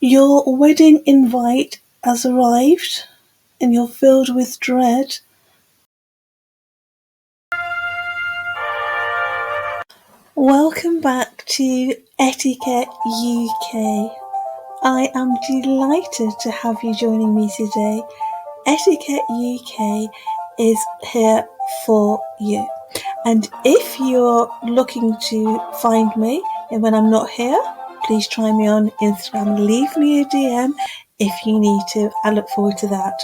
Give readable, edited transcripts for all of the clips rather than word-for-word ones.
Your wedding invite has arrived and you're filled with dread. Welcome back to Etiquette UK. I am delighted to have you joining me today. Etiquette UK is here for you. And if you're looking to find me and when I'm not here, please try me on Instagram. Leave me a DM if you need to. I look forward to that.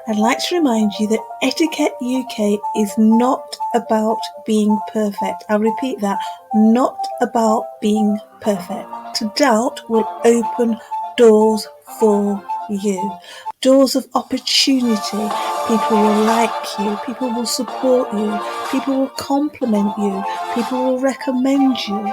I'd like to remind you that Etiquette UK is not about being perfect. I'll repeat that, not about being perfect. To doubt will open doors for you. Doors of opportunity. People will like you. People will support you. People will compliment you. People will recommend you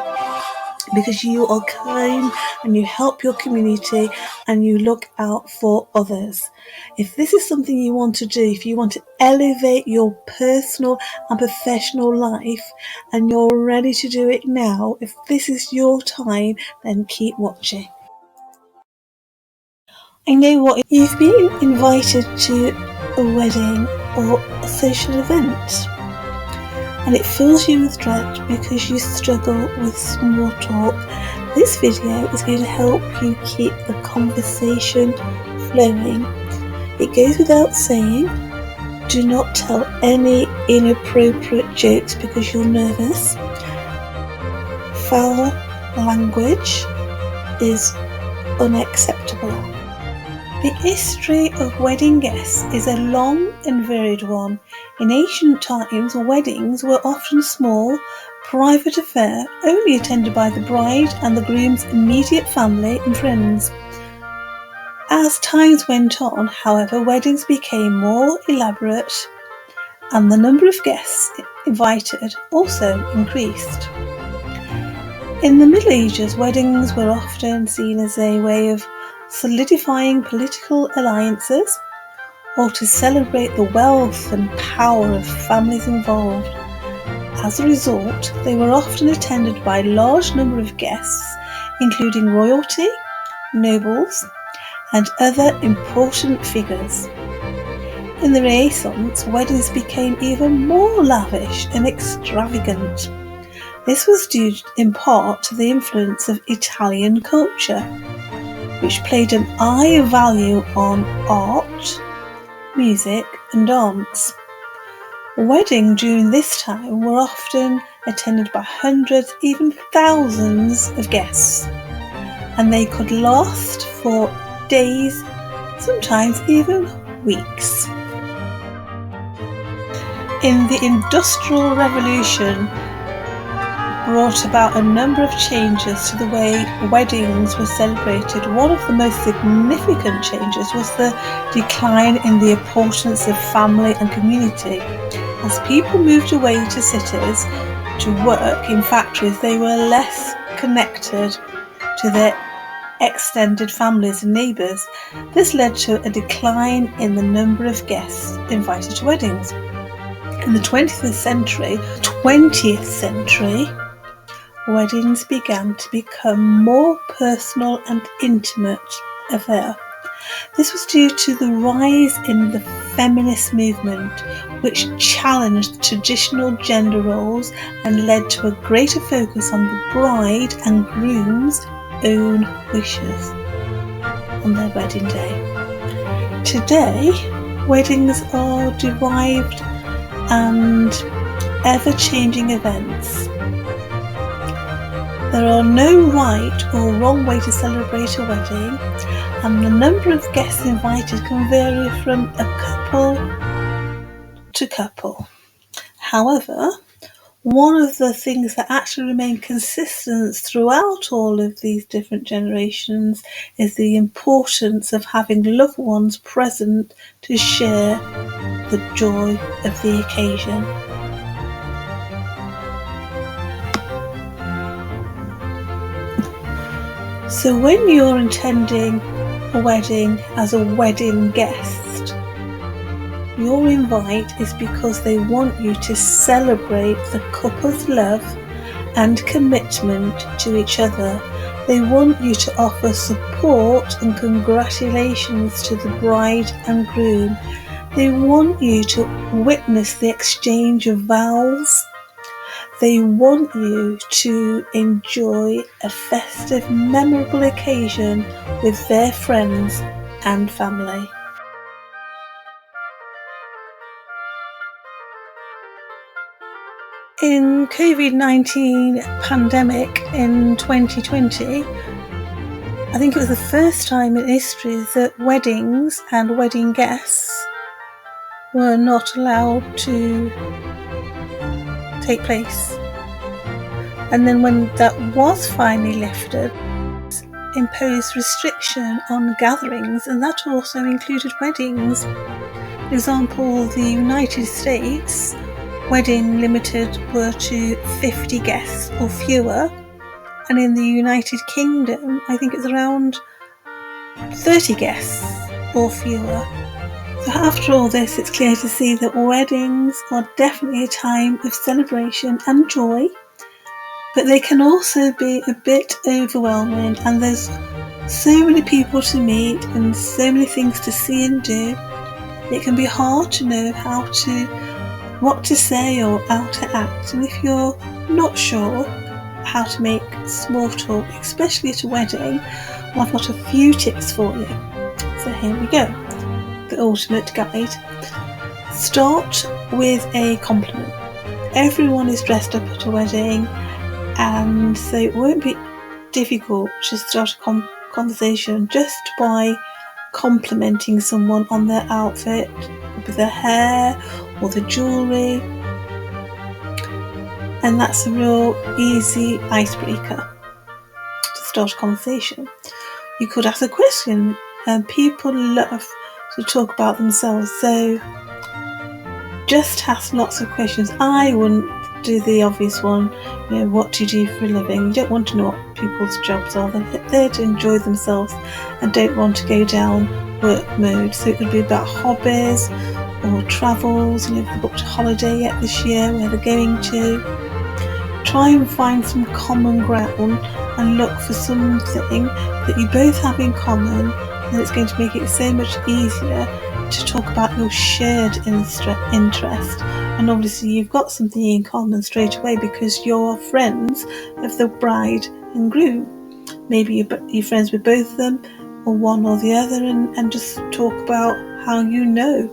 because you are kind and you help your community and you look out for others. If this is something you want to do, if you want to elevate your personal and professional life and you're ready to do it now, if this is your time, then keep watching. I know what you've been invited to a wedding or a social event, and it fills you with dread because you struggle with small talk. This video is going to help you keep the conversation flowing. It goes without saying, do not tell any inappropriate jokes because you're nervous. Foul language is unacceptable. The history of wedding guests is a long and varied one. In ancient times, weddings were often small, private affair, only attended by the bride and the groom's immediate family and friends. As times went on, however, weddings became more elaborate and the number of guests invited also increased. In the Middle Ages, weddings were often seen as a way of solidifying political alliances or to celebrate the wealth and power of families involved. As a result, they were often attended by a large number of guests, including royalty, nobles, and other important figures. In the Renaissance, weddings became even more lavish and extravagant. This was due in part to the influence of Italian culture, which played an high value on art, music and dance. Weddings during this time were often attended by hundreds, even thousands of guests, and they could last for days, sometimes even weeks. In the Industrial Revolution, brought about a number of changes to the way weddings were celebrated. One of the most significant changes was the decline in the importance of family and community. As people moved away to cities to work in factories, they were less connected to their extended families and neighbours. This led to a decline in the number of guests invited to weddings. In the 20th century, weddings began to become more personal and intimate affair. This was due to the rise in the feminist movement, which challenged traditional gender roles and led to a greater focus on the bride and groom's own wishes on their wedding day. Today, weddings are derived and ever-changing events. There are no right or wrong way to celebrate a wedding, and the number of guests invited can vary from a couple to couple. However, one of the things that actually remain consistent throughout all of these different generations is the importance of having loved ones present to share the joy of the occasion. So when you're attending a wedding as a wedding guest, your invite is because they want you to celebrate the couple's love and commitment to each other They want you to offer support and congratulations to the bride and groom. They want you to witness the exchange of vows. They want you to enjoy a festive, memorable occasion with their friends and family. In COVID-19 pandemic in 2020, I think it was the first time in history that weddings and wedding guests were not allowed to take place. And then when that was finally lifted, imposed restriction on gatherings, and that also included weddings. For example, the United States wedding limited were to 50 guests or fewer, and in the United Kingdom I think it's around 30 guests or fewer. So after all this, it's clear to see that weddings are definitely a time of celebration and joy, but they can also be a bit overwhelming, and there's so many people to meet and so many things to see and do. It can be hard to know what to say or how to act, and if you're not sure how to make small talk, especially at a wedding, well, I've got a few tips for you. So here we go. The ultimate guide. Start with a compliment. Everyone is dressed up at a wedding, and so it won't be difficult to start a conversation just by complimenting someone on their outfit, with their hair or the jewellery, and that's a real easy icebreaker to start a conversation. You could ask a question, and people love to talk about themselves, so just ask lots of questions. I wouldn't do the obvious one, what do you do for a living? You don't want to know what people's jobs are. They're there to enjoy themselves and don't want to go down work mode. So it could be about hobbies or travels, if they booked a holiday yet this year, where they're going to. Try and find some common ground and look for something that you both have in common, and it's going to make it so much easier to talk about your shared interest. And obviously you've got something in common straight away because you're friends of the bride and groom. Maybe you're friends with both of them, or one or the other, and just talk about how you know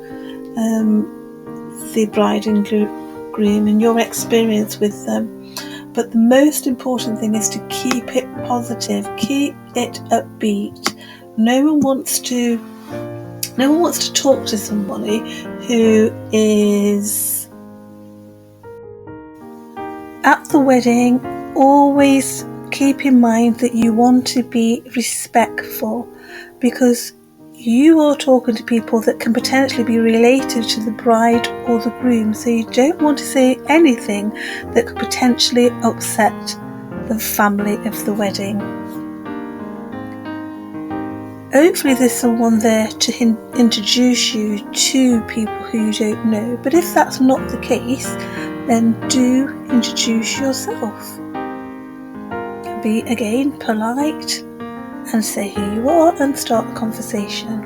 the bride and groom and your experience with them. But the most important thing is to keep it positive, keep it upbeat. No one wants to talk to somebody who is at the wedding. Always keep in mind that you want to be respectful, because you are talking to people that can potentially be related to the bride or the groom, so you don't want to say anything that could potentially upset the family of the wedding. Hopefully there's someone there to introduce you to people who you don't know, but if that's not the case, then do introduce yourself. Be again polite and say who you are and start a conversation.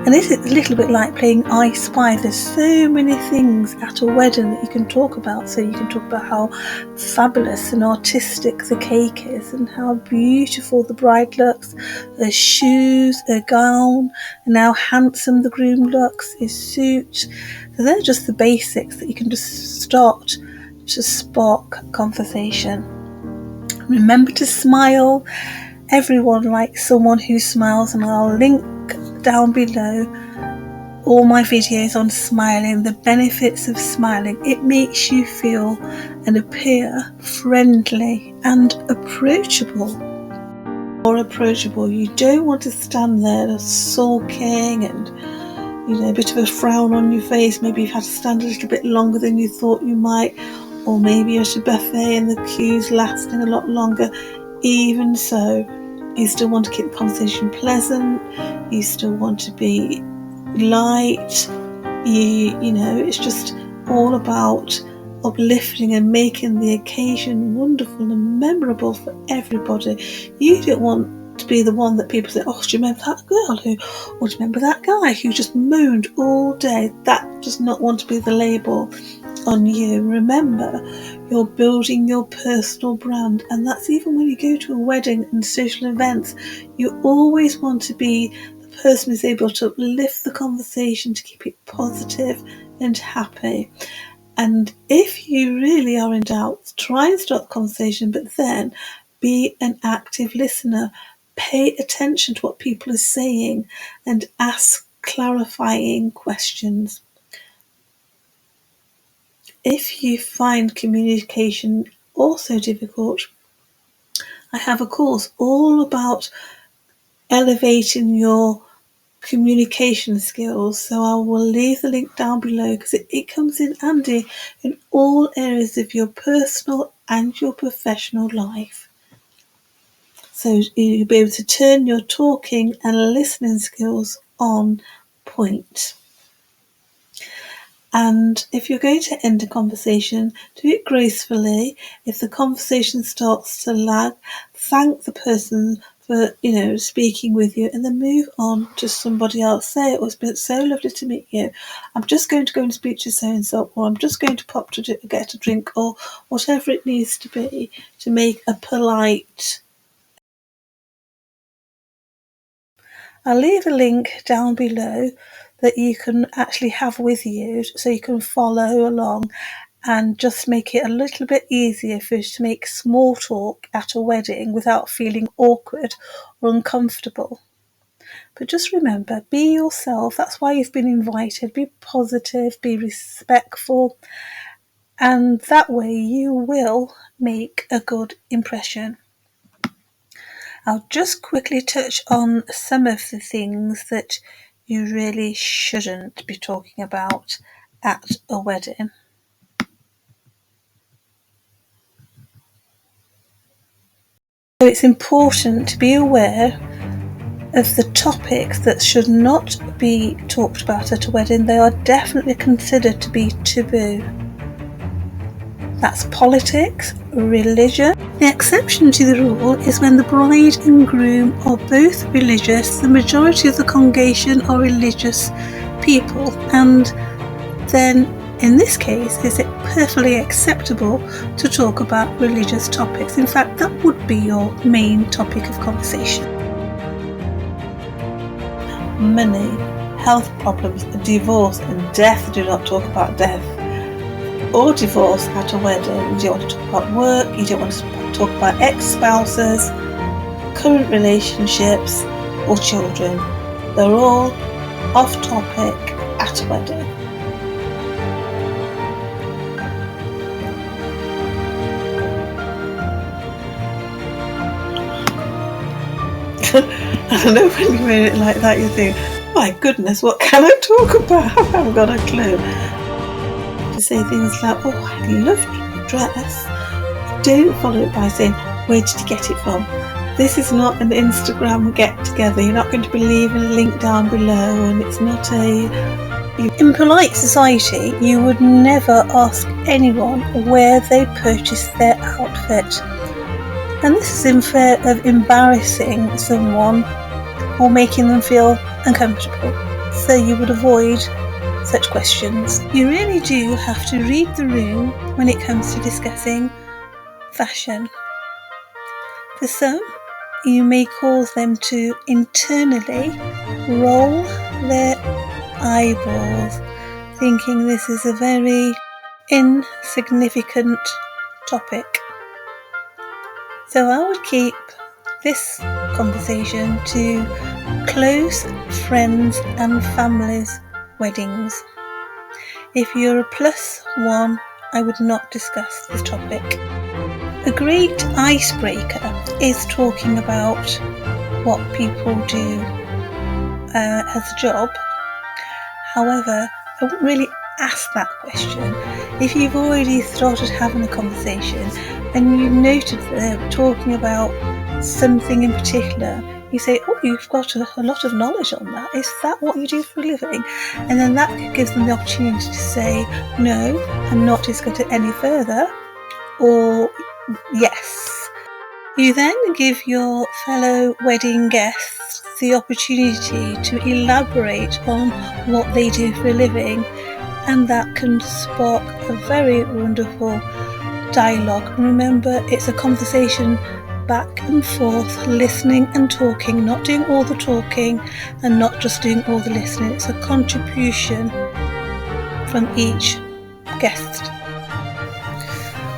And this is a little bit like playing I Spy. There's so many things at a wedding that you can talk about. So you can talk about how fabulous and artistic the cake is, and how beautiful the bride looks, her shoes, her gown, and how handsome the groom looks, his suit. So they're just the basics that you can just start to spark conversation. Remember to smile. Everyone likes someone who smiles, and I'll link down below all my videos on smiling, the benefits of smiling. It makes you feel and appear friendly and approachable. More approachable. You don't want to stand there sulking and a bit of a frown on your face. Maybe you've had to stand a little bit longer than you thought you might, or maybe at a buffet and the queue's lasting a lot longer. Even so, you still want to keep the conversation pleasant, you still want to be light, it's just all about uplifting and making the occasion wonderful and memorable for everybody. You don't want to be the one that people say, oh, do you remember that girl who, or do you remember that guy who just moaned all day? That does not want to be the label on you. Remember, you're building your personal brand, and that's even when you go to a wedding and social events. You always want to be the person who's able to lift the conversation, to keep it positive and happy. And if you really are in doubt, try and start the conversation, but then be an active listener. Pay attention to what people are saying and ask clarifying questions. If you find communication also difficult, I have a course all about elevating your communication skills, so I will leave the link down below because it comes in handy in all areas of your personal and your professional life. So you'll be able to turn your talking and listening skills on point. And if you're going to end a conversation, do it gracefully. If the conversation starts to lag, thank the person for, speaking with you, and then move on to somebody else. Say, it was been so lovely to meet you. I'm just going to go and speak to so-and-so, or I'm just going to pop to get a drink, or whatever it needs to be to make a polite. I'll leave a link down below that you can actually have with you so you can follow along and just make it a little bit easier for you to make small talk at a wedding without feeling awkward or uncomfortable. But just remember, be yourself. That's why you've been invited. Be positive, be respectful, and that way you will make a good impression. I'll just quickly touch on some of the things that you really shouldn't be talking about at a wedding. So it's important to be aware of the topics that should not be talked about at a wedding. They are definitely considered to be taboo. That's politics, religion. The exception to the rule is when the bride and groom are both religious, the majority of the congregation are religious people, and then in this case is it perfectly acceptable to talk about religious topics. In fact, that would be your main topic of conversation. Money, health problems, divorce and death. Do not talk about death or divorce at a wedding. You don't want to talk about work, you don't want to talk about ex-spouses, current relationships or children. They're all off topic at a wedding. I know when you read it like that you think, my goodness, what can I talk about? I haven't got a clue. To say things like, oh, I loved your dress. Don't follow it by saying, where did you get it from? This is not an Instagram get together. You're not going to be leaving a link down below, and it's not in polite society, you would never ask anyone where they purchased their outfit. And this is in fear of embarrassing someone or making them feel uncomfortable. So you would avoid such questions. You really do have to read the room when it comes to discussing fashion. For some, you may cause them to internally roll their eyeballs, thinking this is a very insignificant topic. So I would keep this conversation to close friends and families' weddings. If you're a +1, I would not discuss this topic. A great icebreaker is talking about what people do as a job. However, I wouldn't really ask that question. If you've already started having a conversation and you noted that they were talking about something in particular, you say, oh, you've got a lot of knowledge on that. Is that what you do for a living? And then that gives them the opportunity to say, no, I'm not discuss it any further, or yes. You then give your fellow wedding guests the opportunity to elaborate on what they do for a living, and that can spark a very wonderful dialogue. And remember, it's a conversation back and forth, listening and talking, not doing all the talking and not just doing all the listening. It's a contribution from each guest.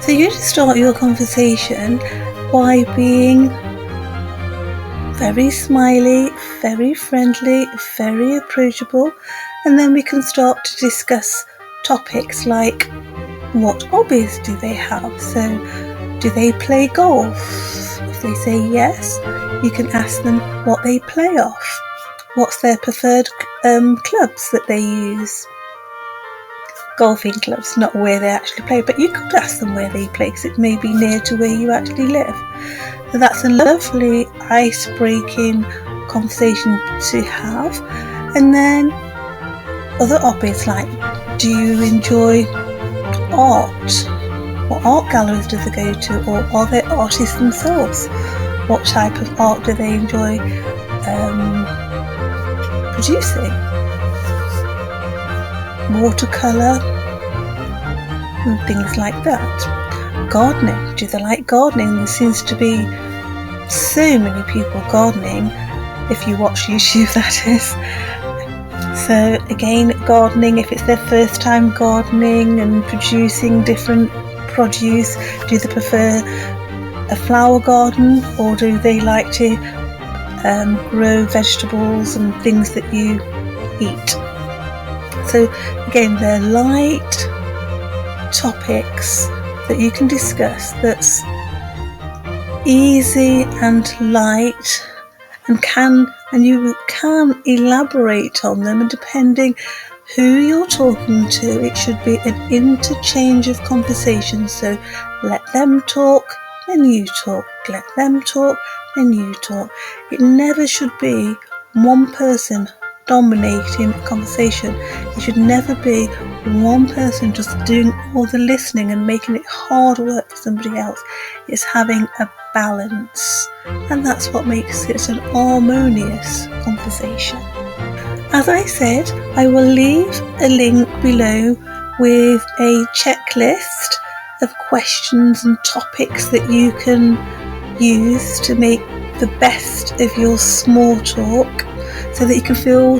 So you're going to start your conversation by being very smiley, very friendly, very approachable, and then we can start to discuss topics like, what hobbies do they have? So, do they play golf? If they say yes, you can ask them what they play off. What's their preferred clubs that they use? Golfing clubs, not where they actually play, but you could ask them where they play because it may be near to where you actually live. So that's a lovely ice-breaking conversation to have. And then other hobbies like, do you enjoy art? What art galleries do they go to, or are they artists themselves? What type of art do they enjoy producing? Watercolour and things like that. Gardening, do they like gardening? There seems to be so many people gardening, if you watch YouTube, that is. So again, gardening, if it's their first time gardening and producing different produce, do they prefer a flower garden, or do they like to grow vegetables and things that you eat? So again, they're light topics that you can discuss, that's easy and light, and you can elaborate on them, and depending who you're talking to, it should be an interchange of conversation. So let them talk, then you talk, let them talk, then you talk. It never should be one person dominating a conversation. It should never be one person just doing all the listening and making it hard work for somebody else. It's having a balance, and that's what makes it an harmonious conversation. As I said, I will leave a link below with a checklist of questions and topics that you can use to make the best of your small talk, so that you can feel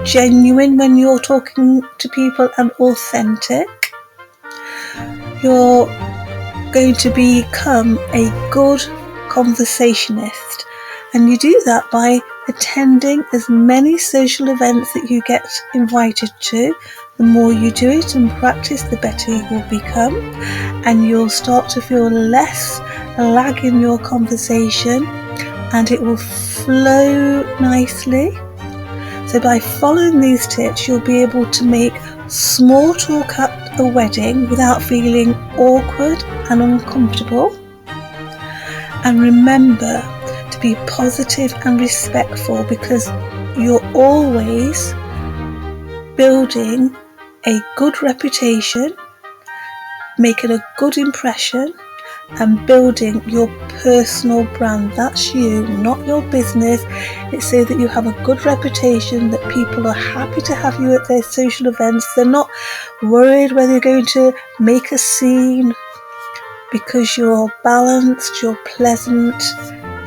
genuine when you're talking to people and authentic. You're going to become a good conversationist, and you do that by attending as many social events that you get invited to. The more you do it and practice, the better you will become, and you'll start to feel less lag in your conversation, and it will flow nicely. So by following these tips, you'll be able to make small talk at a wedding without feeling awkward and uncomfortable. And remember to be positive and respectful, because you're always building a good reputation, making a good impression, and building your personal brand. That's you, not your business. It's so that you have a good reputation, that people are happy to have you at their social events. They're not worried whether you're going to make a scene, because you're balanced, you're pleasant,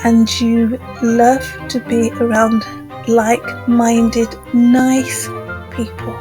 and you love to be around like-minded, nice people.